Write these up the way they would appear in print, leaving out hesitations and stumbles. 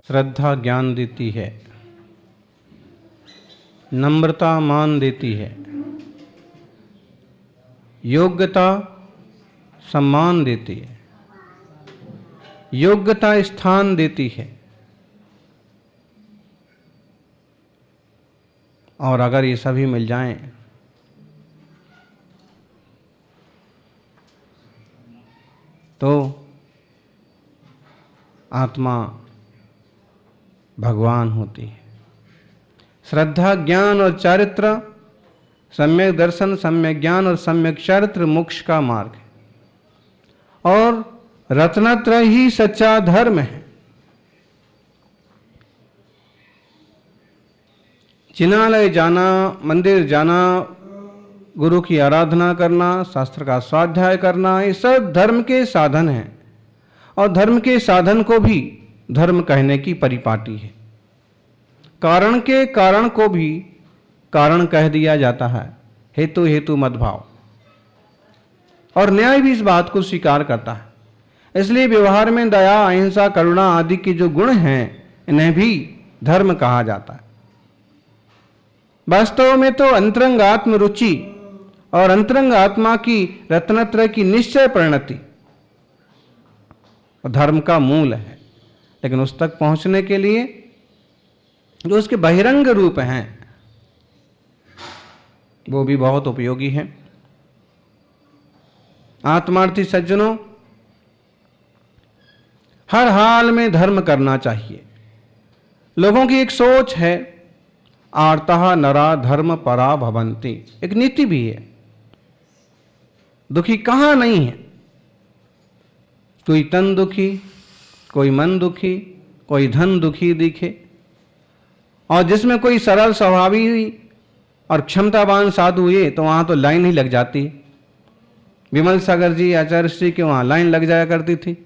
श्रद्धा ज्ञान देती है, नम्रता मान देती है, योग्यता सम्मान देती है, योग्यता स्थान देती है। और अगर ये सभी मिल जाएं तो आत्मा भगवान होती है। श्रद्धा, ज्ञान और चारित्र, सम्यक दर्शन, सम्यक ज्ञान और सम्यक चारित्र मोक्ष का मार्ग है। और रत्नत्रय ही सच्चा धर्म है। जिनालय जाना, मंदिर जाना, गुरु की आराधना करना, शास्त्र का स्वाध्याय करना, ये सब धर्म के साधन हैं। और धर्म के साधन को भी धर्म कहने की परिपाटी है। कारण के कारण को भी कारण कह दिया जाता है। हेतु हेतु मद्भाव। और न्याय भी इस बात को स्वीकार करता है। इसलिए व्यवहार में दया, अहिंसा, करुणा आदि के जो गुण हैं, इन्हें भी धर्म कहा जाता है। वास्तव में तो अंतरंग आत्म रुचि और अंतरंग आत्मा की रत्नत्रय की निश्चय परिणति धर्म का मूल है। लेकिन उस तक पहुंचने के लिए जो उसके बहिरंग रूप हैं वो भी बहुत उपयोगी हैं। आत्मार्थी सज्जनों, हर हाल में धर्म करना चाहिए। लोगों की एक सोच है, आर्तः नरा धर्म परा भवन्ति, एक नीति भी है। दुखी कहां नहीं है। कोई तन दुखी, कोई मन दुखी, कोई धन दुखी दिखे। और जिसमें कोई सरल स्वभावी और क्षमतावान साधु हुए तो वहां तो लाइन ही लग जाती है। विमल सागर जी, आचार्य श्री के वहां लाइन लग जाया करती थी।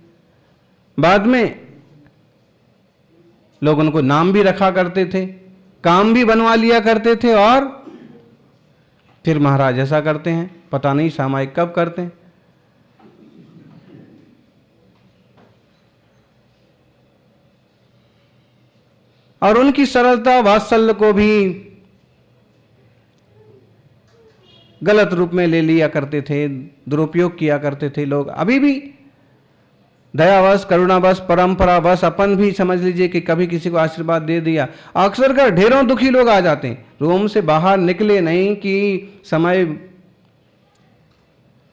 बाद में लोग उनको नाम भी रखा करते थे, काम भी बनवा लिया करते थे। और फिर महाराज ऐसा करते हैं, पता नहीं सामायिक कब करते हैं। और उनकी सरलता, वात्सल्य को भी गलत रूप में ले लिया करते थे, दुरुपयोग किया करते थे लोग। अभी भी दयावश, करुणावश, परंपरावश अपन भी समझ लीजिए कि कभी किसी को आशीर्वाद दे दिया। अक्सर कर ढेरों दुखी लोग आ जाते हैं, रूम से बाहर निकले नहीं कि समय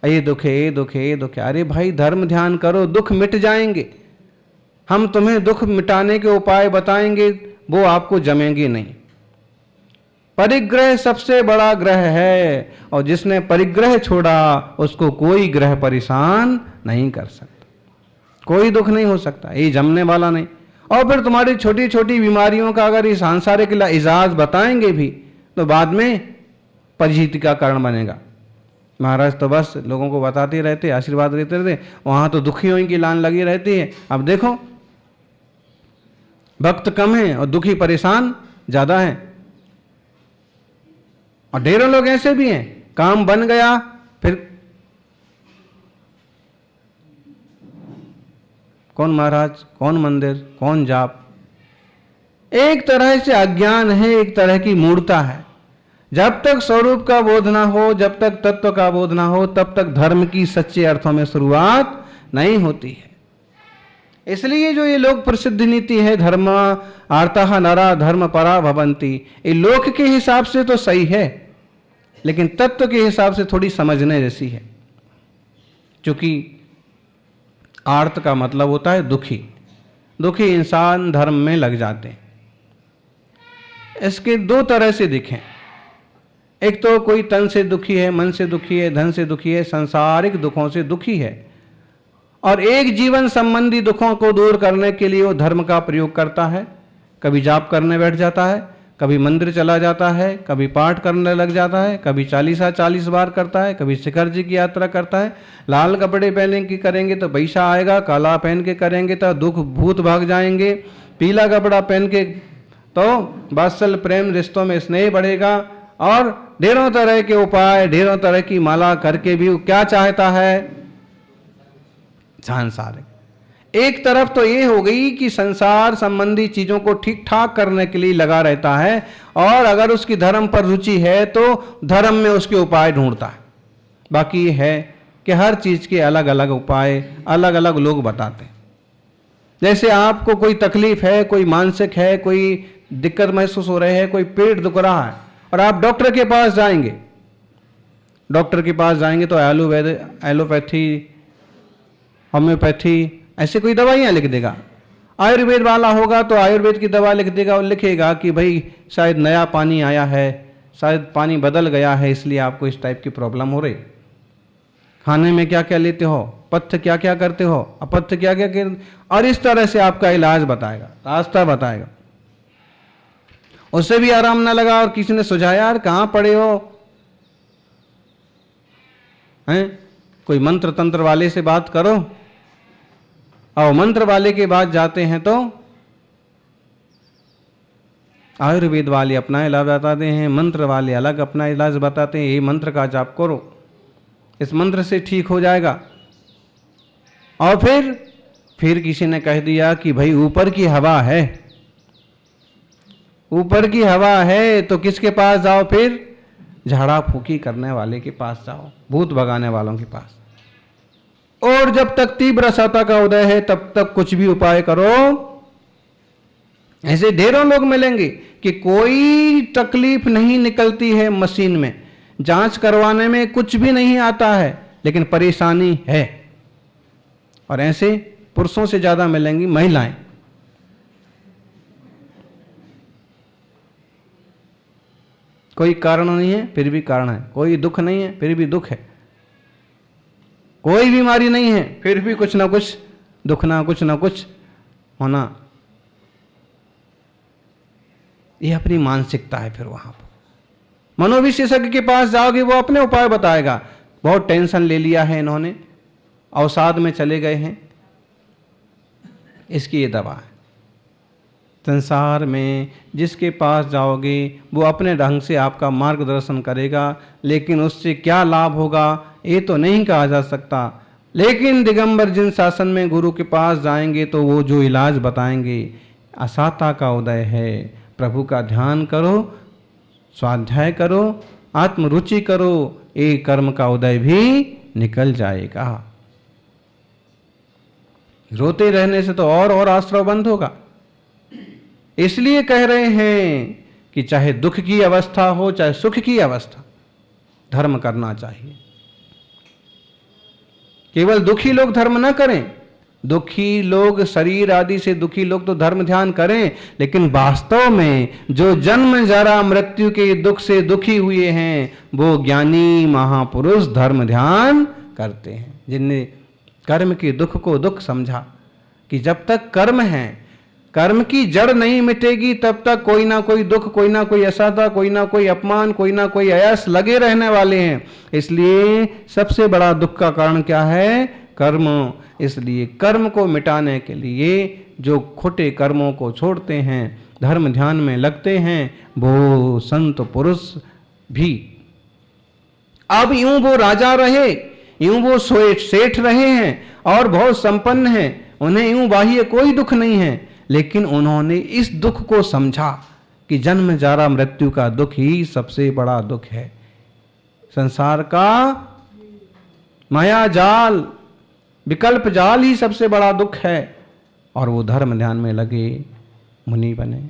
ये दुख है, ये दुख है, ये दुख है। अरे भाई, धर्म ध्यान करो, दुख मिट जाएंगे। हम तुम्हें दुख मिटाने के उपाय बताएंगे, वो आपको जमेंगे नहीं। परिग्रह सबसे बड़ा ग्रह है, और जिसने परिग्रह छोड़ा उसको कोई ग्रह परेशान नहीं कर सकता। कोई दुख नहीं हो सकता, ये जमने वाला नहीं। और फिर तुम्हारी छोटी छोटी बीमारियों का अगर ये सांसारिक इजाज बताएंगे भी तो बाद में परिजीति का कारण बनेगा। महाराज तो बस लोगों को बताते रहते, आशीर्वाद देते रहते, वहां तो दुखियों की लाइन लगी रहती है। अब देखो, भक्त कम है और दुखी परेशान ज्यादा है। और ढेरों लोग ऐसे भी हैं, काम बन गया फिर कौन महाराज, कौन मंदिर, कौन जाप। एक तरह से अज्ञान है, एक तरह की मूढ़ता है। जब तक स्वरूप का बोध ना हो, जब तक तत्व का बोध ना हो, तब तक धर्म की सच्चे अर्थों में शुरुआत नहीं होती है। इसलिए जो ये लोक प्रसिद्ध नीति है, धर्म आर्तः नरा धर्म परा भवन्ति, ये लोक के हिसाब से तो सही है, लेकिन तत्व के हिसाब से थोड़ी समझने जैसी है। क्योंकि आर्त का मतलब होता है दुखी। दुखी इंसान धर्म में लग जाते हैं। इसके दो तरह से दिखें। एक तो कोई तन से दुखी है, मन से दुखी है, धन से दुखी है, सांसारिक दुखों से दुखी है, और एक जीवन संबंधी दुखों को दूर करने के लिए वो धर्म का प्रयोग करता है। कभी जाप करने बैठ जाता है, कभी मंदिर चला जाता है, कभी पाठ करने लग जाता है, कभी 40 बार करता है, कभी शिखर जी की यात्रा करता है। लाल कपड़े पहने के करेंगे तो पैसा आएगा, काला पहन के करेंगे तो दुख भूत भाग जाएंगे, पीला कपड़ा पहन के तो वात्सल्य प्रेम रिश्तों में स्नेह बढ़ेगा, और ढेरों तरह के उपाय, ढेरों तरह की माला करके भी वो क्या चाहता है? सांसारिक। एक तरफ तो ये हो गई कि संसार संबंधी चीजों को ठीक ठाक करने के लिए लगा रहता है, और अगर उसकी धर्म पर रुचि है तो धर्म में उसके उपाय ढूंढता है। बाकी ये है कि हर चीज के अलग अलग उपाय अलग अलग लोग बताते हैं। जैसे आपको कोई तकलीफ है, कोई मानसिक है, कोई दिक्कत महसूस हो रही है, कोई पेट दुख रहा है, और आप डॉक्टर के पास जाएंगे, डॉक्टर के पास जाएंगे तो एलोपैथी, होम्योपैथी ऐसे कोई दवाइयाँ लिख देगा। आयुर्वेद वाला होगा तो आयुर्वेद की दवा लिख देगा और लिखेगा कि भाई शायद नया पानी आया है, शायद पानी बदल गया है, इसलिए आपको इस टाइप की प्रॉब्लम हो रही। खाने में क्या क्या लेते हो, पथ्य क्या क्या करते हो, अपथ्य क्या क्या कर, और इस तरह से आपका इलाज बताएगा, रास्ता बताएगा। उससे भी आराम ना लगा और किसी ने सुझाया, यार कहाँ पड़े हो हैं, कोई मंत्र तंत्र वाले से बात करो। और मंत्र वाले के बाद जाते हैं तो आयुर्वेद वाले अपना इलाज बताते हैं, मंत्र वाले अलग अपना इलाज बताते हैं। ये मंत्र का जाप करो, इस मंत्र से ठीक हो जाएगा। और फिर किसी ने कह दिया कि भाई ऊपर की हवा है, ऊपर की हवा है तो किसके पास जाओ? फिर झाड़ा फूकी करने वाले के पास जाओ, भूत भगाने वालों के पास। और जब तक तीव्र सत्ता का उदय है तब तक कुछ भी उपाय करो। ऐसे ढेरों लोग मिलेंगे कि कोई तकलीफ नहीं निकलती है, मशीन में जांच करवाने में कुछ भी नहीं आता है, लेकिन परेशानी है। और ऐसे पुरुषों से ज्यादा मिलेंगी महिलाएं। कोई कारण नहीं है फिर भी कारण है, कोई दुख नहीं है फिर भी दुख है, कोई बीमारी नहीं है फिर भी कुछ ना कुछ दुखना, कुछ ना कुछ होना। ये अपनी मानसिकता है। फिर वहां पर मनोविशेषज्ञ के पास जाओगे, वो अपने उपाय बताएगा। बहुत टेंशन ले लिया है इन्होंने, अवसाद में चले गए हैं, इसकी ये दवा है। संसार में जिसके पास जाओगे वो अपने ढंग से आपका मार्गदर्शन करेगा, लेकिन उससे क्या लाभ होगा ये तो नहीं कहा जा सकता। लेकिन दिगंबर जिन शासन में गुरु के पास जाएंगे तो वो जो इलाज बताएंगे, असाता का उदय है, प्रभु का ध्यान करो, स्वाध्याय करो, आत्मरुचि करो, एक कर्म का उदय भी निकल जाएगा। रोते रहने से तो और आश्रय बंद होगा। इसलिए कह रहे हैं कि चाहे दुख की अवस्था हो चाहे सुख की अवस्था, धर्म करना चाहिए। केवल दुखी लोग धर्म न करें, दुखी लोग, शरीर आदि से दुखी लोग तो धर्म ध्यान करें, लेकिन वास्तव में जो जन्म जरा मृत्यु के दुख से दुखी हुए हैं वो ज्ञानी महापुरुष धर्म ध्यान करते हैं, जिनने कर्म के दुख को दुख समझा कि जब तक कर्म है, कर्म की जड़ नहीं मिटेगी तब तक कोई ना कोई दुख, कोई ना कोई असाधा, कोई ना कोई अपमान, कोई ना कोई अयस लगे रहने वाले हैं। इसलिए सबसे बड़ा दुख का कारण क्या है? कर्म। इसलिए कर्म को मिटाने के लिए जो खोटे कर्मों को छोड़ते हैं, धर्म ध्यान में लगते हैं, वो संत पुरुष भी। अब यूं वो राजा रहे, यूं वो सेठ रहे हैं और बहुत संपन्न हैं, उन्हें यूं बाह्य कोई दुख नहीं है, लेकिन उन्होंने इस दुख को समझा कि जन्म जरा मृत्यु का दुख ही सबसे बड़ा दुख है। संसार का माया जाल, विकल्प जाल ही सबसे बड़ा दुख है। और वो धर्म ध्यान में लगे, मुनि बने।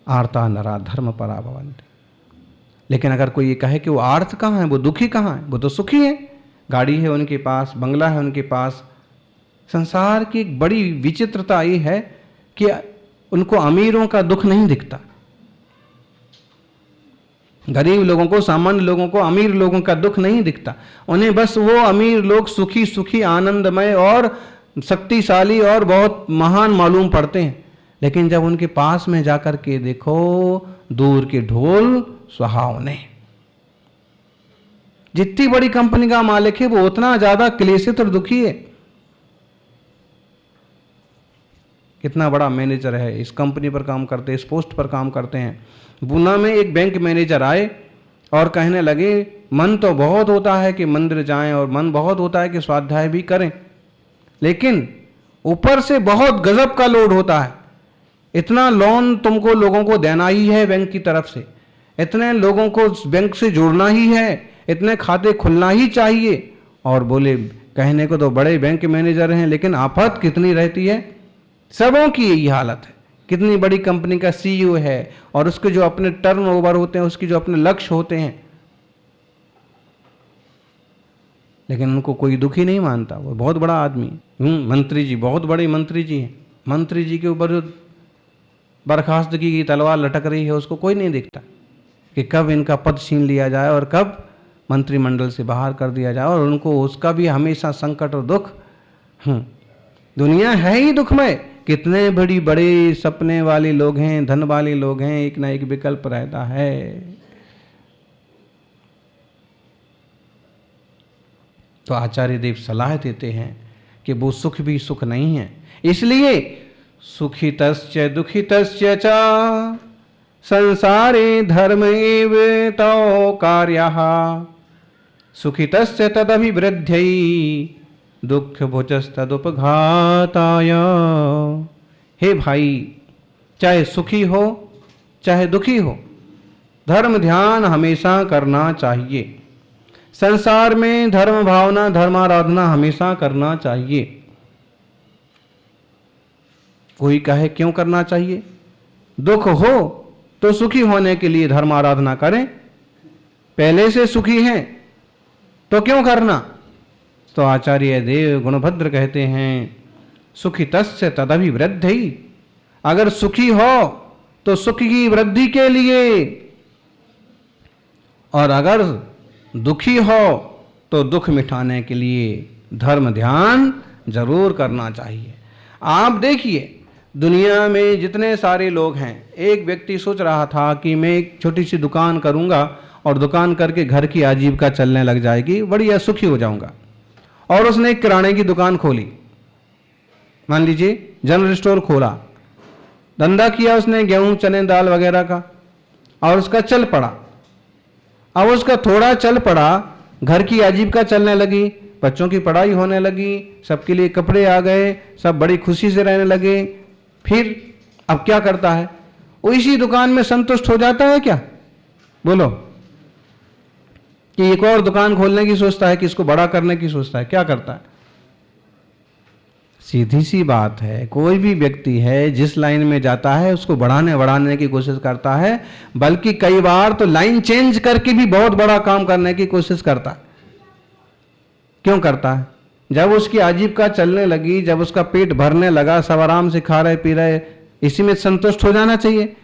आर्ता नरा धर्म परा भवन्ति। लेकिन अगर कोई ये कहे कि वो आर्त कहाँ है, वो दुखी कहाँ है, वो तो सुखी है, गाड़ी है उनके पास, बंगला है उनके पास। संसार की एक बड़ी विचित्रता ये है कि उनको अमीरों का दुख नहीं दिखता। गरीब लोगों को, सामान्य लोगों को, अमीर लोगों का दुख नहीं दिखता। उन्हें बस वो अमीर लोग सुखी सुखी, आनंदमय और शक्तिशाली और बहुत महान मालूम पड़ते हैं। लेकिन जब उनके पास में जाकर के देखो, दूर के ढोल सुहावने। जितनी बड़ी कंपनी का मालिक है वो उतना ज्यादा क्लेशित और दुखी है। कितना बड़ा मैनेजर है, इस कंपनी पर काम करते हैं, इस पोस्ट पर काम करते हैं। पूना में एक बैंक मैनेजर आए और कहने लगे मन तो बहुत होता है कि मंदिर जाएं और मन बहुत होता है कि स्वाध्याय भी करें, लेकिन ऊपर से बहुत गजब का लोड होता है। इतना लोन तुमको लोगों को देना ही है बैंक की तरफ से, इतने लोगों को बैंक से जोड़ना ही है, इतने खाते खुलना ही चाहिए। और बोले कहने को तो बड़े बैंक मैनेजर हैं, लेकिन आफत कितनी रहती है। सबों की यही हालत है। कितनी बड़ी कंपनी का सीईओ है और उसके जो अपने टर्नओवर होते हैं, उसके जो अपने लक्ष्य होते हैं, लेकिन उनको कोई दुखी नहीं मानता। वो बहुत बड़ा आदमी, मंत्री जी, बहुत बड़े मंत्री जी हैं, मंत्री जी के ऊपर जो बर्खास्तगी की तलवार लटक रही है उसको कोई नहीं देखता कि कब इनका पद छीन लिया जाए और कब मंत्रिमंडल से बाहर कर दिया जाए। और उनको उसका भी हमेशा संकट और दुख। दुनिया है ही दुखमय। कितने बड़ी बड़े सपने वाले लोग हैं, धन वाले लोग हैं, एक ना एक विकल्प रहता है। तो आचार्य देव सलाह देते हैं कि वो सुख भी सुख नहीं है। इसलिए सुखितस्य दुखितस्य च संसारे धर्म एव तौ कार्यः सुखितस्य तदभिवृद्ध्यै दुख भुजस्तदुपघाताय। हे भाई, चाहे सुखी हो चाहे दुखी हो, धर्म ध्यान हमेशा करना चाहिए। संसार में धर्म भावना, धर्माराधना हमेशा करना चाहिए। कोई कहे क्यों करना चाहिए? दुख हो तो सुखी होने के लिए धर्म आराधना करें। पहले से सुखी हैं तो क्यों करना? तो आचार्य देव गुणभद्र कहते हैं सुखितस्य तदभिवृद्ध्यै। अगर सुखी हो तो सुख की वृद्धि के लिए, और अगर दुखी हो तो दुख मिटाने के लिए धर्म ध्यान जरूर करना चाहिए। आप देखिए दुनिया में जितने सारे लोग हैं, एक व्यक्ति सोच रहा था कि मैं एक छोटी सी दुकान करूंगा और दुकान करके घर की आजीविका चलने लग जाएगी, बढ़िया सुखी हो जाऊंगा। और उसने एक किराने की दुकान खोली, मान लीजिए जनरल स्टोर खोला, धंधा किया उसने गेहूं चने दाल वगैरह का, और उसका चल पड़ा। अब उसका थोड़ा चल पड़ा, घर की आजीविका चलने लगी, बच्चों की पढ़ाई होने लगी, सबके लिए कपड़े आ गए, सब बड़ी खुशी से रहने लगे। फिर अब क्या करता है? वो इसी दुकान में संतुष्ट हो जाता है क्या? बोलो, कि एक और दुकान खोलने की सोचता है कि इसको बड़ा करने की सोचता है? क्या करता है? सीधी सी बात है, कोई भी व्यक्ति है जिस लाइन में जाता है उसको बढ़ाने की कोशिश करता है, बल्कि कई बार तो लाइन चेंज करके भी बहुत बड़ा काम करने की कोशिश करता है। क्यों करता है? जब उसकी आजीविका चलने लगी, जब उसका पेट भरने लगा, सब आराम से खा रहे पी रहे, इसी में संतुष्ट हो जाना चाहिए।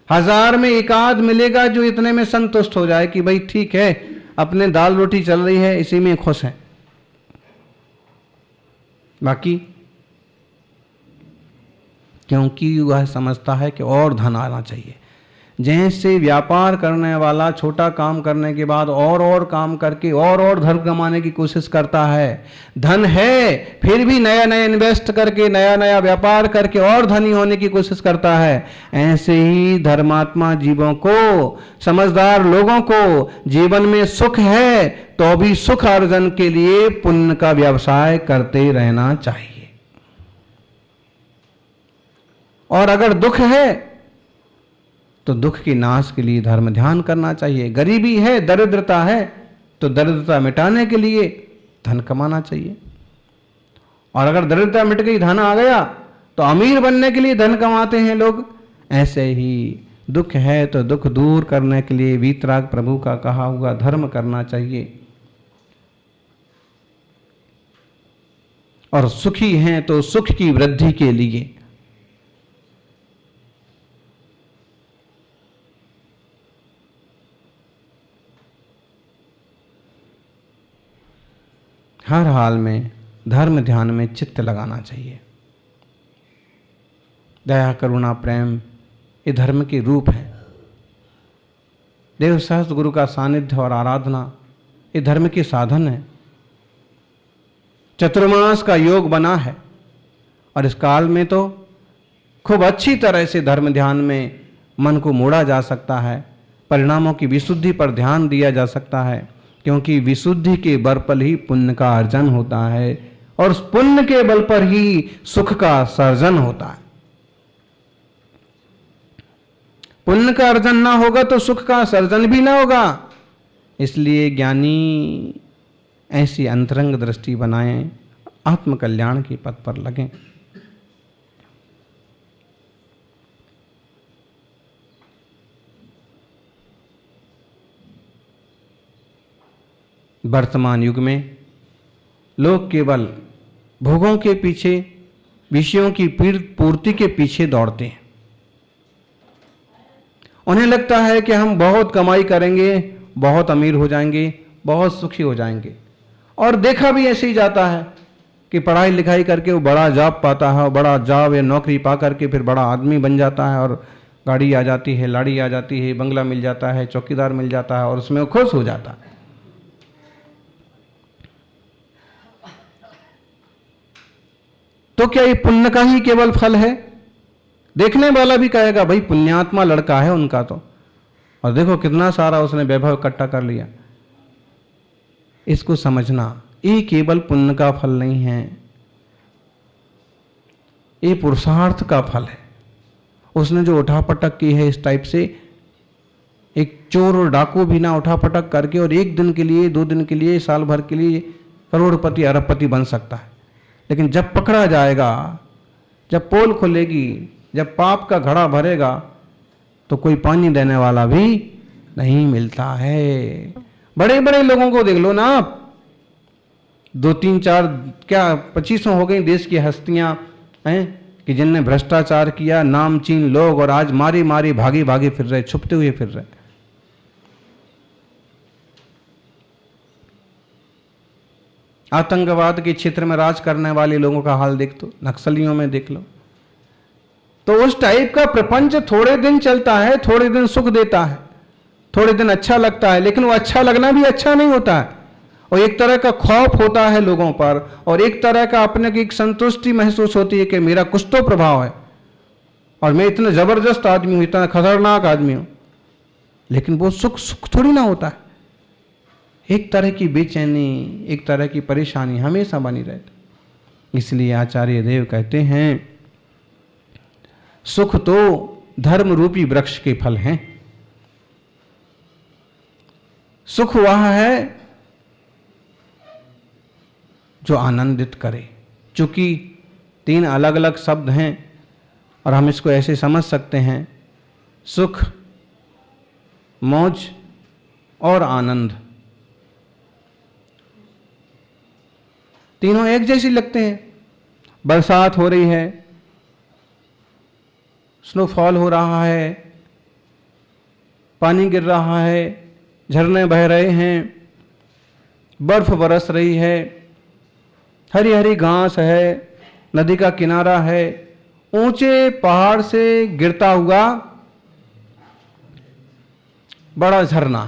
1000 में एक आध मिलेगा जो इतने में संतुष्ट हो जाए कि भाई ठीक है, अपने दाल रोटी चल रही है, इसी में खुश है। बाकी क्योंकि वह समझता है कि और धन आना चाहिए। जैसे व्यापार करने वाला छोटा काम करने के बाद और काम करके और धन कमाने की कोशिश करता है, धन है फिर भी नया नया इन्वेस्ट करके नया व्यापार करके और धनी होने की कोशिश करता है, ऐसे ही धर्मात्मा जीवों को, समझदार लोगों को जीवन में सुख है तो भी सुख अर्जन के लिए पुण्य का व्यवसाय करते रहना चाहिए। और अगर दुख है तो दुख की नाश के लिए धर्म ध्यान करना चाहिए। गरीबी है, दरिद्रता है, तो दरिद्रता मिटाने के लिए धन कमाना चाहिए। और अगर दरिद्रता मिट गई, धन आ गया, तो अमीर बनने के लिए धन कमाते हैं लोग। ऐसे ही दुख है तो दुख दूर करने के लिए वीतराग प्रभु का कहा हुआ धर्म करना चाहिए। और सुखी हैं तो सुख की वृद्धि के लिए हर हाल में धर्म ध्यान में चित्त लगाना चाहिए। दया करुणा प्रेम ये धर्म के रूप है। देव सहस्त्र गुरु का सानिध्य और आराधना ये धर्म के साधन है। चतुर्मास का योग बना है और इस काल में तो खूब अच्छी तरह से धर्म ध्यान में मन को मोड़ा जा सकता है। परिणामों की विशुद्धि पर ध्यान दिया जा सकता है, क्योंकि विशुद्धि के बल पर ही पुण्य का अर्जन होता है और उस पुण्य के बल पर ही सुख का सर्जन होता है। पुण्य का अर्जन ना होगा तो सुख का सर्जन भी ना होगा। इसलिए ज्ञानी ऐसी अंतरंग दृष्टि बनाएं, आत्मकल्याण के पथ पर लगें। वर्तमान युग में लोग केवल भोगों के पीछे, विषयों की पूर्ति के पीछे दौड़ते हैं। उन्हें लगता है कि हम बहुत कमाई करेंगे, बहुत अमीर हो जाएंगे, बहुत सुखी हो जाएंगे। और देखा भी ऐसे ही जाता है कि पढ़ाई लिखाई करके वो बड़ा जॉब पाता है, बड़ा जॉब या नौकरी पा करके फिर बड़ा आदमी बन जाता है और गाड़ी आ जाती है, लाड़ी आ जाती है, बंगला मिल जाता है, चौकीदार मिल जाता है और उसमें वो खुश हो जाता है। तो क्या ये पुण्य का ही केवल फल है? देखने वाला भी कहेगा भाई पुण्यात्मा लड़का है उनका तो, और देखो कितना सारा उसने वैभव इकट्ठा कर लिया। इसको समझना, ये केवल पुण्य का फल नहीं है, ये पुरुषार्थ का फल है। उसने जो उठापटक की है इस टाइप से, एक चोर और डाकू भी ना उठापटक करके और एक दिन के लिए, 2 दिन के लिए, साल भर के लिए करोड़पति अरबपति बन सकता है। लेकिन जब पकड़ा जाएगा, जब पोल खुलेगी, जब पाप का घड़ा भरेगा, तो कोई पानी देने वाला भी नहीं मिलता है। बड़े बड़े लोगों को देख लो ना आप, 2, 3, 4 क्या 25 हो गई देश की हस्तियां हैं कि जिनने भ्रष्टाचार किया, नामचीन लोग, और आज मारी मारी भागी भागी फिर रहे, छुपते हुए फिर रहे। आतंकवाद के क्षेत्र में राज करने वाले लोगों का हाल देख दो, नक्सलियों में देख लो। तो उस टाइप का प्रपंच थोड़े दिन चलता है, थोड़े दिन सुख देता है, थोड़े दिन अच्छा लगता है, लेकिन वो अच्छा लगना भी अच्छा नहीं होता है। और एक तरह का खौफ होता है लोगों पर, और एक तरह का अपने की एक संतुष्टि महसूस होती है कि मेरा कुछ तो प्रभाव है और मैं इतना जबरदस्त आदमी हूं, इतना खतरनाक आदमी हूं। लेकिन वो सुख थोड़ी ना होता है। एक तरह की बेचैनी, एक तरह की परेशानी हमेशा बनी रहती। इसलिए आचार्य देव कहते हैं, सुख तो धर्म रूपी वृक्ष के फल हैं। सुख वह है जो आनंदित करे। चूंकि 3 अलग अलग शब्द हैं और हम इसको ऐसे समझ सकते हैं, सुख, मौज और आनंद, तीनों एक जैसी लगते हैं। बरसात हो रही है, स्नोफॉल हो रहा है, पानी गिर रहा है, झरने बह रहे हैं, बर्फ बरस रही है, हरी हरी घास है, नदी का किनारा है, ऊंचे पहाड़ से गिरता हुआ बड़ा झरना।